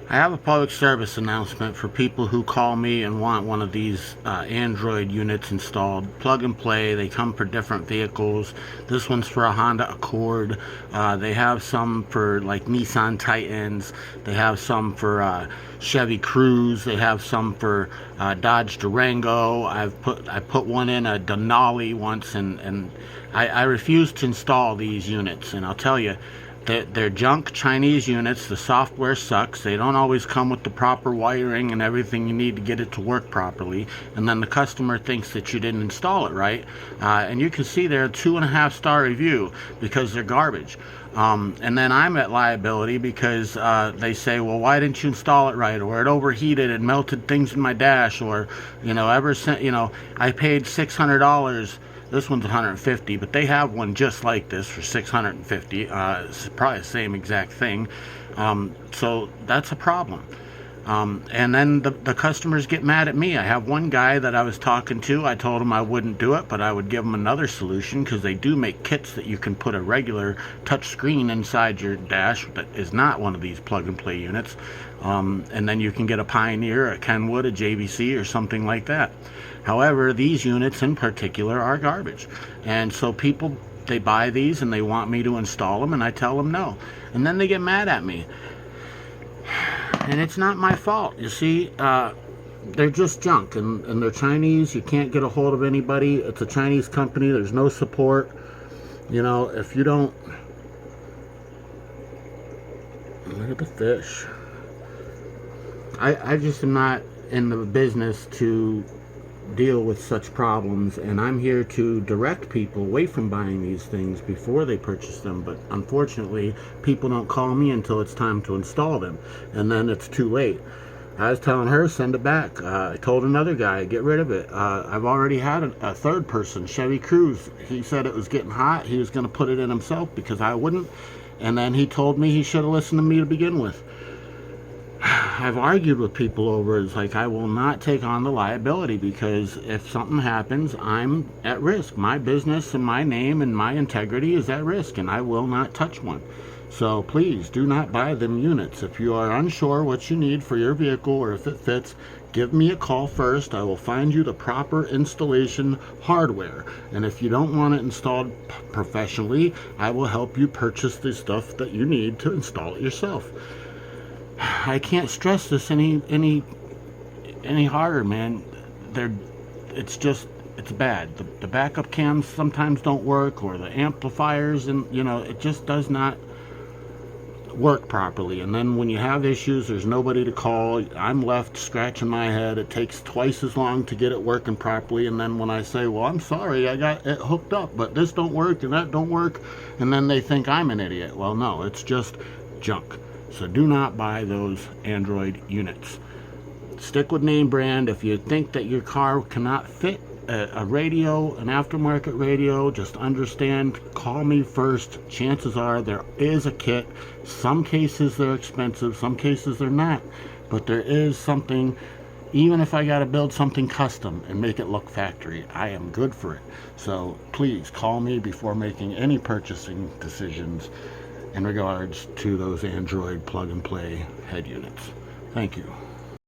I have a public service announcement for people who call me and want one of these Android units installed. Plug and play. They come for different vehicles. This one's for a Honda Accord. They have some for like Nissan Titans. They have some for Chevy Cruze. They have some for Dodge Durango. I put one in a Denali once, and I refuse to install these units. And I'll tell you, they're junk Chinese units. The software sucks. They don't always come with the proper wiring and everything you need to get it to work properly. And then the customer thinks that you didn't install it right. And you can see their 2.5-star review because they're garbage. And then I'm at liability because they say, well, why didn't you install it right? Or it overheated and melted things in my dash. Or, ever since, I paid $600. This one's 150, but they have one just like this for 650. It's probably the same exact thing. So that's a problem. And then the customers get mad at me. I have one guy that I was talking to. I told him I wouldn't do it, but I would give him another solution because they do make kits that you can put a regular touch screen inside your dash that is not one of these plug and play units. And then you can get a Pioneer, a Kenwood, a JVC, or something like that. However, these units in particular are garbage. And so people, they buy these and they want me to install them, and I tell them no. And then they get mad at me. And it's not my fault. You see, they're just junk, and they're Chinese. You can't get a hold of anybody. It's a Chinese company. There's no support. If you don't... Look at the fish. I just am not in the business to deal with such problems, and I'm here to direct people away from buying these things before they purchase them. But unfortunately, people don't call me until it's time to install them, and then it's too late. I was telling her, send it back. I told another guy, get rid of it. I've already had a third person, Chevy Cruze. He said it was getting hot. He was going to put it in himself because I wouldn't, and then he told me he should have listened to me to begin with. I've argued with people over it. It's like, I will not take on the liability because if something happens, I'm at risk. My business and my name and my integrity is at risk, and I will not touch one. So please do not buy them units. If you are unsure what you need for your vehicle or if it fits, give me a call first. I will find you the proper installation hardware. And if you don't want it installed professionally, I will help you purchase the stuff that you need to install it yourself. I can't stress this any harder, man. It's bad. The backup cams sometimes don't work, or the amplifiers, and it just does not work properly. And then when you have issues, there's nobody to call. I'm left scratching my head. It takes twice as long to get it working properly. And then when I say, well, I'm sorry, I got it hooked up, but this don't work and that don't work, and then they think I'm an idiot. Well, no, it's just junk. So do not buy those Android units. Stick with name brand. If you think that your car cannot fit a radio, an aftermarket radio, just understand, call me first. Chances are there is a kit. Some cases they're expensive, some cases they're not. But there is something, even if I got to build something custom and make it look factory, I am good for it. So please call me before making any purchasing decisions in regards to those Android plug and play head units. Thank you.